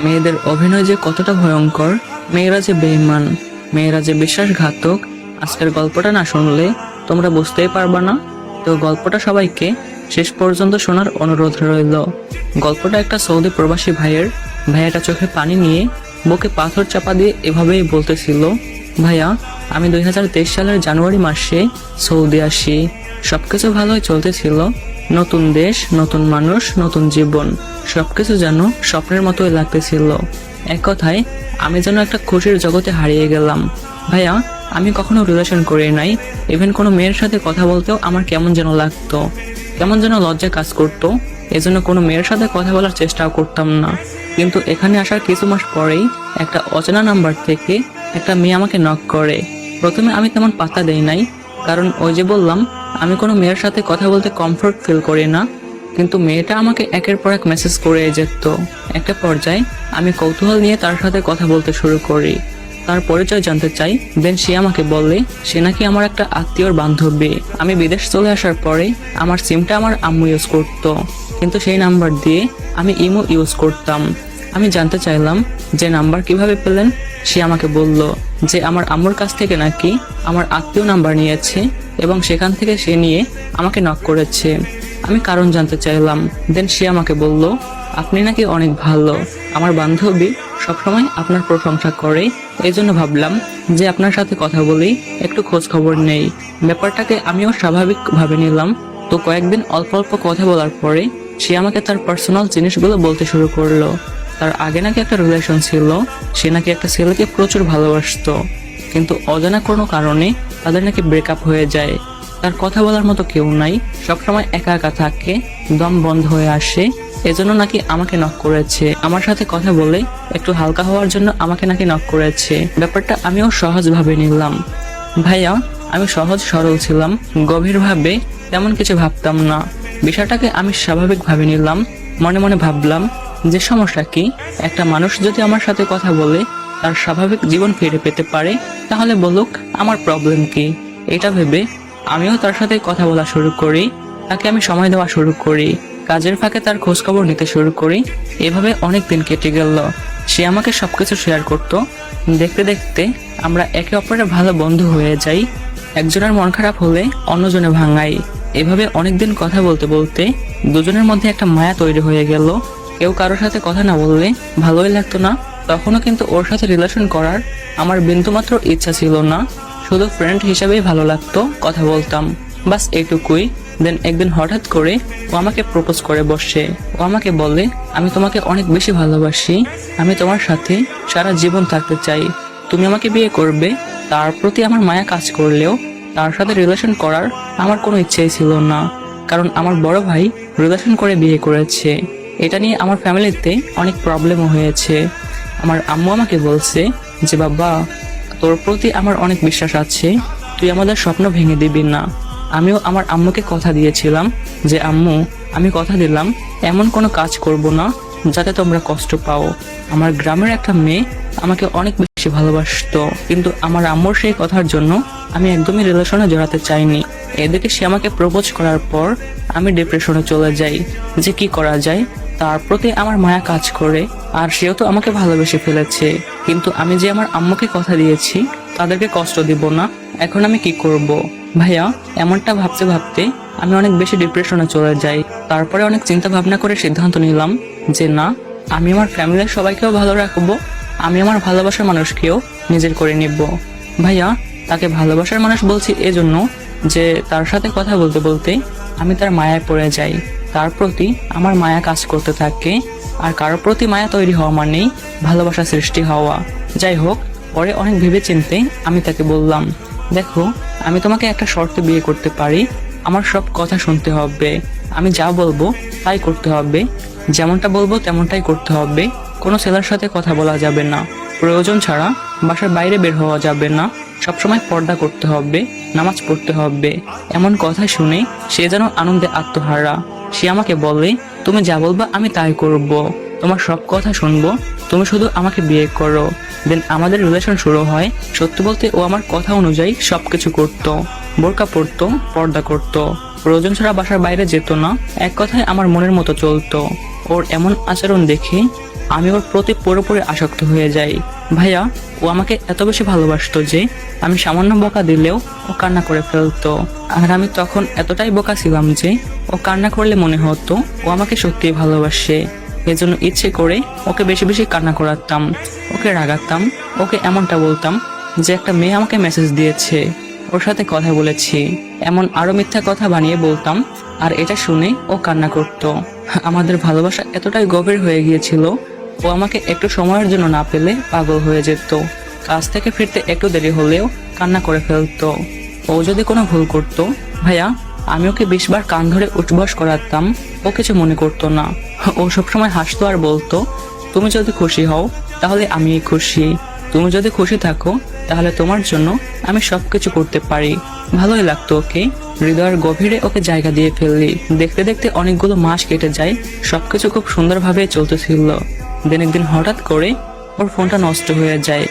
মেয়েদের অভিনয় যে কতটা ভয়ঙ্কর, মেয়েরা যে বেঈমান, মেয়েরা যে বিশ্বাসঘাতক, আজকের গল্পটা না শুনলে তোমরা বুঝতেই পারবা না। তো গল্পটা সবাইকে শেষ পর্যন্ত শোনার অনুরোধ রইল। গল্পটা একটা সৌদি প্রবাসী ভাইয়ের। ভাইয়াটা চোখে পানি নিয়ে বুকে পাথর চাপা দিয়ে এভাবেই বলতেছিল, ভাইয়া, আমি 2023 সালের জানুয়ারি মাসে সৌদি আসি। সবকিছু ভালোই চলতেছিল, নতুন দেশ, নতুন মানুষ, নতুন জীবন, সবকিছু যেন স্বপ্নের মতোই লাগতেছিল। এক কথায় আমি যেন একটা খুশির জগতে হারিয়ে গেলাম। ভাইয়া, আমি কখনো রিলেশন করি নাই। ইভেন কোনো মেয়ের সাথে কথা বলতেও আমার কেমন যেন লাগতো, কেমন যেন লজ্জা কাজ করতো। এজন্য কোনো মেয়ের সাথে কথা বলার চেষ্টাও করতাম না। কিন্তু এখানে আসার কিছু মাস পরেই একটা অচেনা নাম্বার থেকে একটা মেয়ে আমাকে নক করে। প্রথমে আমি তেমন পাত্তা দেই নাই, কারণ ওই যে বললাম, আমি কোনো মেয়ের সাথে কথা বলতে কমফোর্ট ফিল করি না। কিন্তু মেয়েটা আমাকে একের পর এক মেসেজ করে যেত। একটা পর্যায়ে আমি কৌতূহল নিয়ে তার সাথে কথা বলতে শুরু করি, তার পরিচয় জানতে চাই। দেন সে আমাকে বলে সে নাকি আমার একটা আত্মীয়র বান্ধবী। আমি বিদেশ চলে আসার পরে আমার সিমটা আমার আম্মু ইউজ করতো, কিন্তু সেই নাম্বার দিয়ে আমি ইমো ইউজ করতাম। আমি জানতে চাইলাম যে নাম্বার কিভাবে পেলেন। সে আমাকে বলল যে আমার আম্মুর কাছ থেকে নাকি আমার আত্মীয় নাম্বার নিয়েছে এবং সেখান থেকে সে নিয়ে আমাকে নক করেছে। আমি কারণ জানতে চাইলাম। দেন সে আমাকে বলল, আপনি নাকি অনেক ভালো, আমার বান্ধবী সবসময় আপনার প্রশংসা করে। এই জন্য ভাবলাম যে আপনার সাথে কথা বলি, একটু খোঁজ খবর নেই। ব্যাপারটাকে আমিও স্বাভাবিক ভাবে নিলাম। তো কয়েকদিন অল্প অল্প কথা বলার পরে সে আমাকে তার পার্সোনাল জিনিসগুলো বলতে শুরু করলো। তার আগে নাকি একটা রিলেশন ছিল, সে নাকি একটা ছেলেকে প্রচুর ভালোবাসতো, কিন্তু অজানা কোনো কারণে তাদের নাকি ব্রেকআপ হয়ে যায়। তার কথা বলার মতো কেউ নাই, সবসময় একা একা থাকে, দম বন্ধ হয়ে আসে। এজন্য নাকি আমাকে নক করেছে। আমার সাথে কথা বলে একটু হালকা হওয়ার জন্য আমাকে নাকি নক করেছে। ব্যাপারটা আমিও সহজভাবে নিলাম। ভাইয়া, আমি সহজ সরল ছিলাম, গভীরভাবে তেমন কিছু ভাবতাম না। বিষয়টাকে আমি স্বাভাবিকভাবে নিলাম। মনে মনে ভাবলাম যে সমস্যা কি, একটা মানুষ যদি আমার সাথে কথা বলে তার স্বাভাবিক জীবন ফিরে পেতে পারে, তাহলে বলুক, আমার প্রবলেম কি। এটা ভেবে আমিও তার সাথে কথা বলা শুরু করি, তাকে আমি সময় দেওয়া শুরু করি, কাজের ফাঁকে তার খোঁজ খবর নিতে শুরু করি। এভাবে অনেক দিন কেটে গেল। সে আমাকে সবকিছু শেয়ার করত। দেখতে দেখতে আমরা একে অপরের ভালো বন্ধু হয়ে যাই। একজনের মন খারাপ হলে অন্যজনে ভাঙাই। এভাবে অনেকদিন কথা বলতে বলতে দুজনের মধ্যে একটা মায়া তৈরি হয়ে গেল। কেউ কারোর সাথে কথা না বললে ভালোই লাগতো না। তখনও কিন্তু ওর সাথে রিলেশন করার আমার বিন্দুমাত্র ইচ্ছা ছিল না, শুধু ফ্রেন্ড হিসাবেই ভালো লাগতো, কথা বলতাম, বাস এইটুকুই। দেন একদিন হঠাৎ করে ও আমাকে প্রপোজ করে বসে। ও আমাকে বলে, আমি তোমাকে অনেক বেশি ভালোবাসি, আমি তোমার সাথে সারা জীবন থাকতে চাই, তুমি আমাকে বিয়ে করবে। তার প্রতি আমার মায়া কাজ করলেও তার সাথে রিলেশন করার আমার কোনো ইচ্ছেই ছিল না, কারণ আমার বড় ভাই রিলেশন করে বিয়ে করেছে। এটা নিয়ে আমার ফ্যামিলিতে অনেক প্রবলেমও হয়েছে। আমার আম্মু আমাকে বলছে যে, বাবা, তোর প্রতি আমার অনেক বিশ্বাস আছে, তুই আমাদের স্বপ্ন ভেঙে দিবি না। আমিও আমার আম্মুকে কথা দিয়েছিলাম যে, আম্মু, আমি কথা দিলাম এমন কোনো কাজ করব না যাতে তোমরা কষ্ট পাও। আমার গ্রামের একটা মেয়ে আমাকে অনেক বেশি ভালোবাসতো, কিন্তু আমার আম্মুর সেই কথার জন্য আমি একদমই রিলেশনে জড়াতে চাইনি। এদিকে সে আমাকে প্রপোজ করার পর আমি ডিপ্রেশনে চলে যাই যে কি করা যায়। তার প্রতি আমার মায়া কাজ করে, আর সেও তো আমাকে ভালোবেসে ফেলেছে, কিন্তু আমি যে আমার আম্মুকে কথা দিয়েছি তাদেরকে কষ্ট দিব না। এখন আমি কি করব? ভাইয়া, এমনটা ভাবতে ভাবতে আমি অনেক বেশি ডিপ্রেশনে চলে যাই। তারপরে অনেক চিন্তা ভাবনা করে সিদ্ধান্ত নিলাম যে না, আমি আমার ফ্যামিলির সবাইকেও ভালো রাখবো, আমি আমার ভালোবাসার মানুষকেও নিজের করে নিব। ভাইয়া, তাকে ভালোবাসার মানুষ বলছি এজন্য যে তার সাথে কথা বলতে বলতে আমি তার মায়ায় পড়ে যাই, তার প্রতি আমার মায়া কাজ করতে থাকে। আর কারোর প্রতি মায়া তৈরি হওয়া মানেই ভালোবাসা সৃষ্টি হওয়া। যাই হোক, পরে অনেক ভেবে চিন্তে আমি তাকে বললাম, দেখো, আমি তোমাকে একটা শর্তে বিয়ে করতে পারি, আমার সব কথা শুনতে হবে, আমি যা বলবো তাই করতে হবে, যেমনটা বলবো তেমনটাই করতে হবে, কোনো ছেলের সাথে কথা বলা যাবে না, প্রয়োজন ছাড়া বাসার বাইরে বের হওয়া যাবে না, সবসময় পর্দা করতে হবে, নামাজ পড়তে হবে। এমন কথা শুনে সে যেন আনন্দে আত্মহারা। সে আমাকে বলে, তুমি যা বলবা আমি তাই করব, তোমার সব কথা শুনবো, তুমি শুধু আমাকে বিয়ে করো। দেন আমাদের রিলেশন শুরু হয়। সত্যি বলতে ও আমার কথা অনুযায়ী সবকিছু করতো, বোরকা পরতো, পর্দা করতো, প্রয়োজন ছাড়া বাসার বাইরে যেত না, এক কথায় আমার মনের মতো চলতো। ওর এমন আচরণ দেখে আমি ওর প্রতি পুরোপুরি আসক্ত হয়ে যাই। ভাইয়া, ও আমাকে এত বেশি ভালোবাসতো যে আমি সামান্য বকা দিলেও ও কান্না করে ফেলতো। আর আমি তখন এতটাই বোকা ছিলাম যে ও কান্না করলে মনে হতো ও আমাকে সত্যিই ভালোবাসে। এজন্য ইচ্ছে করে ওকে বেশি বেশি কান্না করাতাম, ওকে রাগাতাম, ওকে এমনটা বলতাম যে একটা মেয়ে আমাকে মেসেজ দিয়েছে, ওর সাথে কথা বলেছি, এমন আরো মিথ্যা কথা বানিয়ে বলতাম। আর এটা শুনে ও কান্না করতো। আমাদের ভালোবাসা এতটাই গভীর হয়ে গিয়েছিল, ও আমাকে একটু সময়ের জন্য না পেলে পাগল হয়ে যেত। কাজ থেকে ফিরতে একটু দেরি হলেও কান্না করে ফেলতো। ও যদি কোনো ভুল করতো, ভাইয়া, আমি ওকে 20 বার কান ধরে উঠবস করাতাম, ও কিছু মনে করতো না। ও সবসময় হাসতো আর বলতো, তুমি যদি খুশি হও তাহলে আমি খুশি, তুমি যদি খুশি থাকো তাহলে তোমার জন্য আমি সবকিছু করতে পারি। ভালোই লাগতো ওকে, হৃদয়ের গভীরে ওকে জায়গা দিয়ে ফেললি। দেখতে দেখতে অনেকগুলো মাস কেটে যায়, সবকিছু খুব সুন্দরভাবে চলতেছিল। দিন একদিন হঠাৎ করে ওর ফোনটা নষ্ট হয়ে যায়।